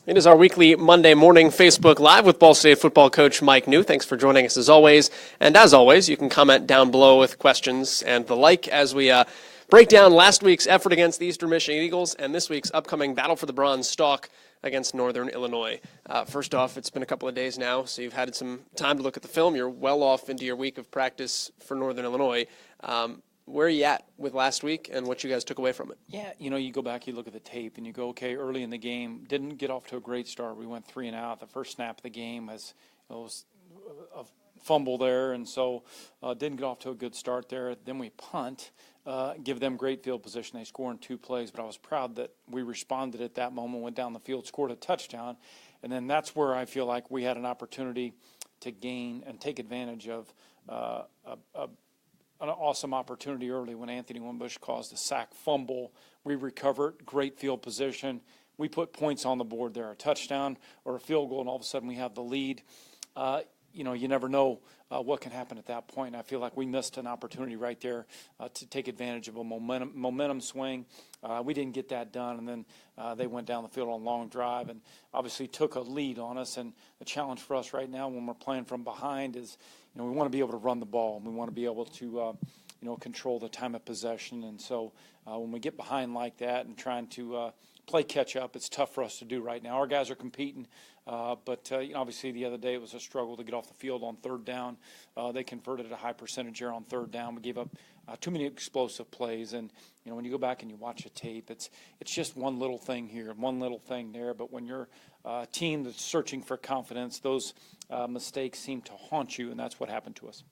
It is our weekly Monday morning Facebook Live with Ball State football coach Mike Neu. Thanks for joining us as always. And as always, you can comment down below with questions and the like as we break down last week's effort against the Eastern Michigan Eagles and this week's upcoming battle for the Bronze Stalk against Northern Illinois. First off, it's been a couple of days now, so you've had some time to look at the film. You're well off into your week of practice for Northern Illinois. Where are you at with last week and what you guys took away from it? Yeah, you go back, you look at the tape, and you go, okay, early in the game, didn't get off to a great start. We went 3 and out. The first snap of the game was a fumble there, and so didn't get off to a good start there. Then we punt, give them great field position. They score in 2 plays, but I was proud that we responded at that moment, went down the field, scored a touchdown, and then that's where I feel like we had an opportunity to gain and take advantage of an awesome opportunity early when Anthony Wimbush caused a sack fumble. We recovered, great field position. We put points on the board there, a touchdown or a field goal, and all of a sudden we have the lead. You never know what can happen at that point. I feel like we missed an opportunity right there to take advantage of a momentum swing. We didn't get that done, and then they went down the field on a long drive and obviously took a lead on us. And the challenge for us right now when we're playing from behind is, we want to be able to run the ball, and we want to be able to, control the time of possession. And so when we get behind like that and trying to play catch up, it's tough for us to do right now. Our guys are competing, but obviously the other day it was a struggle to get off the field on third down. They converted at a high percentage here on third down. We gave up too many explosive plays, and when you go back and you watch a tape, it's just one little thing here and one little thing there. But when you're a team that's searching for confidence, those mistakes seem to haunt you, and that's what happened to us.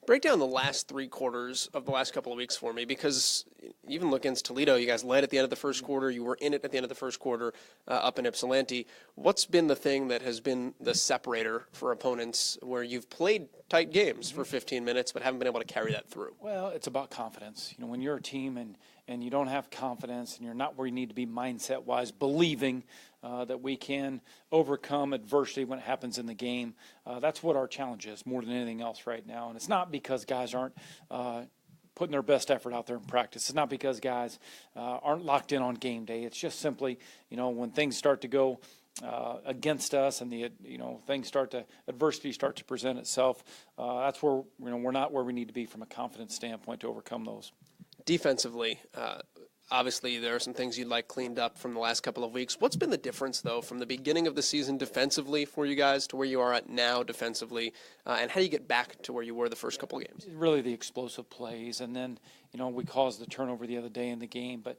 Break down the last 3 quarters of the last couple of weeks for me, because even look against Toledo, you guys led at the end of the first quarter. You were in it at the end of the first quarter up in Ypsilanti. What's been the thing that has been the separator for opponents where you've played tight games for 15 minutes but haven't been able to carry that through? Well, it's about confidence. When you're a team and you don't have confidence and you're not where you need to be mindset-wise, believing that we can overcome adversity when it happens in the game. That's what our challenge is more than anything else right now. And it's not because guys aren't putting their best effort out there in practice. It's not because guys aren't locked in on game day. It's just simply, when things start to go against us and adversity start to present itself, that's where, we're not where we need to be from a confidence standpoint to overcome those. Defensively, obviously, there are some things you'd like cleaned up from the last couple of weeks. What's been the difference, though, from the beginning of the season defensively for you guys to where you are at now defensively? And how do you get back to where you were the first couple of games? Really the explosive plays. And then, we caused the turnover the other day in the game. But,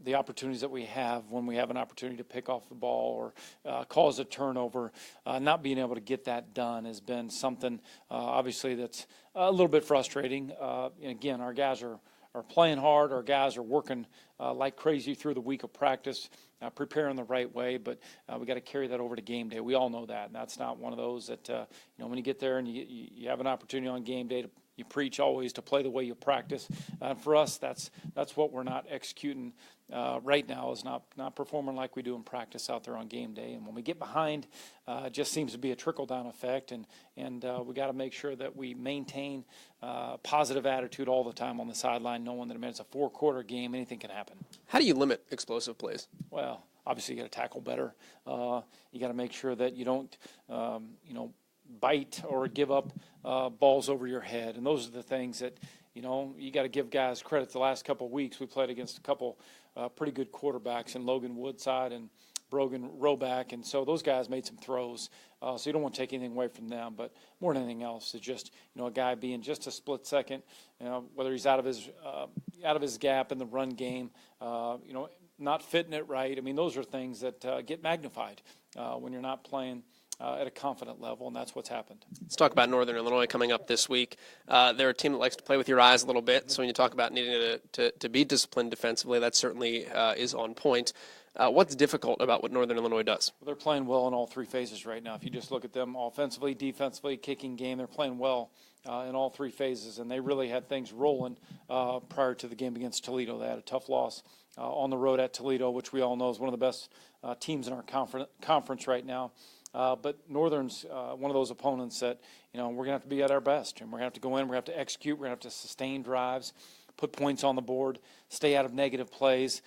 the opportunities that we have when we have an opportunity to pick off the ball or cause a turnover, not being able to get that done has been something, obviously, that's a little bit frustrating. And again, our guys are playing hard. Our guys are working like crazy through the week of practice, preparing the right way, but we got to carry that over to game day. We all know that, and that's not one of those that, when you get there and you have an opportunity on game day, you preach always to play the way you practice. For us, that's what we're not executing right now, is not performing like we do in practice out there on game day. And when we get behind, it just seems to be a trickle-down effect, and we got to make sure that we maintain positive attitude all the time on the sideline, knowing that it's a 4-quarter game, anything can happen. How do you limit explosive plays? Well, obviously you got to tackle better. You got to make sure that you don't, bite or give up balls over your head, and those are the things that you got to give guys credit. The last couple of weeks we played against a couple pretty good quarterbacks in Logan Woodside and Brogan Roback, and so those guys made some throws. So you don't want to take anything away from them, but more than anything else, it's just a guy being just a split second, whether he's out of his gap in the run game, not fitting it right. I mean, those are things that get magnified when you're not playing at a confident level, and that's what's happened. Let's talk about Northern Illinois coming up this week. They're a team that likes to play with your eyes a little bit, so when you talk about needing to be disciplined defensively, that certainly is on point. What's difficult about what Northern Illinois does? Well, they're playing well in all 3 phases right now. If you just look at them offensively, defensively, kicking game, they're playing well in all 3 phases, and they really had things rolling prior to the game against Toledo. They had a tough loss on the road at Toledo, which we all know is one of the best teams in our conference right now. But Northern's one of those opponents that, we're going to have to be at our best, and we're going to have to go in, we're going to have to execute, we're going to have to sustain drives, put points on the board, stay out of negative plays.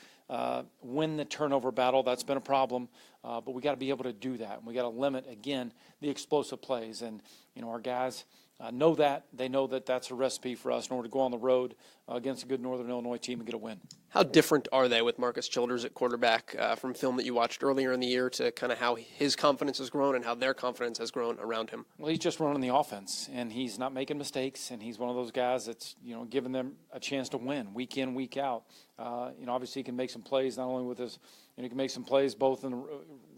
win the turnover battle. That's been a problem, but we got to be able to do that. And we got to limit, again, the explosive plays. And, our guys know that. They know that that's a recipe for us in order to go on the road against a good Northern Illinois team and get a win. How different are they with Marcus Childers at quarterback from film that you watched earlier in the year to kind of how his confidence has grown and how their confidence has grown around him? Well, he's just running the offense, and he's not making mistakes, and he's one of those guys that's, giving them a chance to win week in, week out. Obviously he can make some plays, not only with his, he can make some plays both in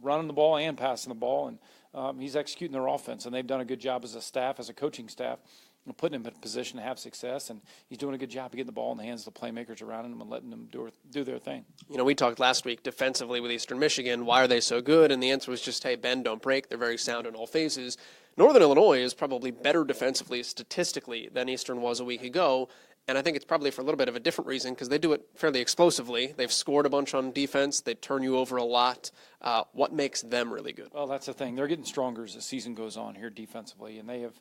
running the ball and passing the ball, and he's executing their offense, and they've done a good job as a staff, as a coaching staff, putting him in a position to have success, and he's doing a good job of getting the ball in the hands of the playmakers around him and letting them do their thing. We talked last week defensively with Eastern Michigan. Why are they so good? And the answer was just, hey, bend, don't break. They're very sound in all phases. Northern Illinois is probably better defensively, statistically, than Eastern was a week ago. And I think it's probably for a little bit of a different reason because they do it fairly explosively. They've scored a bunch on defense. They turn you over a lot. What makes them really good? Well, that's the thing. They're getting stronger as the season goes on here defensively. And they have,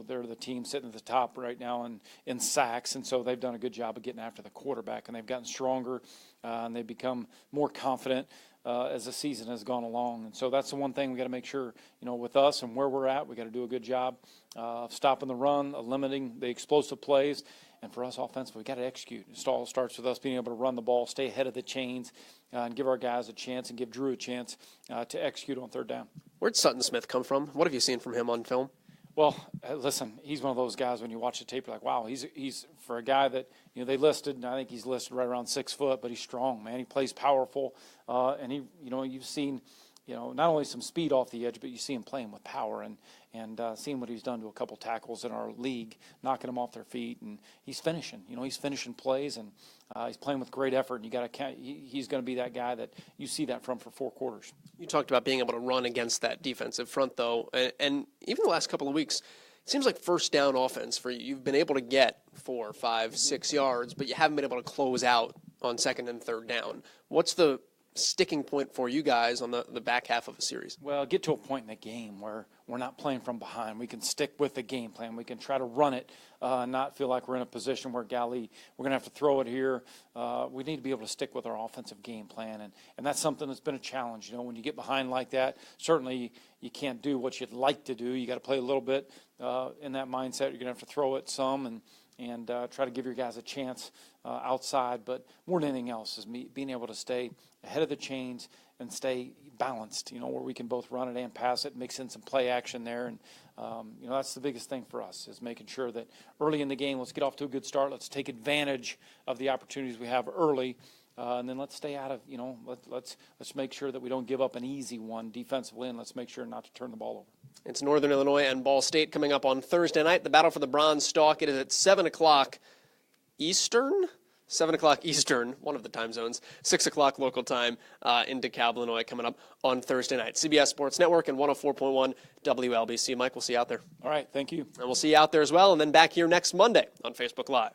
they're the team sitting at the top right now in sacks. And so they've done a good job of getting after the quarterback. And they've gotten stronger and they've become more confident as the season has gone along. And so that's the one thing we got to make sure, with us and where we're at, we got to do a good job of stopping the run, limiting the explosive plays. And for us offensively, we got to execute. It all starts with us being able to run the ball, stay ahead of the chains, and give our guys a chance and give Drew a chance to execute on third down. Where'd Sutton Smith come from? What have you seen from him on film? Well, listen, he's one of those guys when you watch the tape, you're like, wow, he's for a guy that, they listed, and I think he's listed right around 6 foot, but he's strong, man. He plays powerful, and he, you've seen, not only some speed off the edge, but you see him playing with power and seeing what he's done to a couple tackles in our league, knocking them off their feet, and he's finishing. He's finishing plays, and he's playing with great effort. And you got to count. He's going to be that guy that you see that from for 4 quarters. You talked about being able to run against that defensive front, though, and even the last couple of weeks, it seems like first down offense for you. You've been able to get 4, 5, 6 yards, but you haven't been able to close out on second and third down. What's the sticking point for you guys on the back half of a series? Well, get to a point in the game where we're not playing from behind. We can stick with the game plan. We can try to run it, not feel like we're in a position where, golly, we're going to have to throw it here. We need to be able to stick with our offensive game plan, and that's something that's been a challenge. When you get behind like that, certainly you can't do what you'd like to do. You got to play a little bit in that mindset. You're going to have to throw it some and try to give your guys a chance outside. But more than anything else is being able to stay ahead of the chains and stay balanced, where we can both run it and pass it, mix in some play action there. And, that's the biggest thing for us is making sure that early in the game, let's get off to a good start. Let's take advantage of the opportunities we have early. And then let's stay out of, let's make sure that we don't give up an easy one defensively, and let's make sure not to turn the ball over. It's Northern Illinois and Ball State coming up on Thursday night. The battle for the Bronze Stalk. It is at 7 o'clock Eastern. 7 o'clock Eastern, one of the time zones, 6 o'clock local time in DeKalb, Illinois, coming up on Thursday night. CBS Sports Network and 104.1 WLBC. Mike, we'll see you out there. All right, thank you. And we'll see you out there as well, and then back here next Monday on Facebook Live.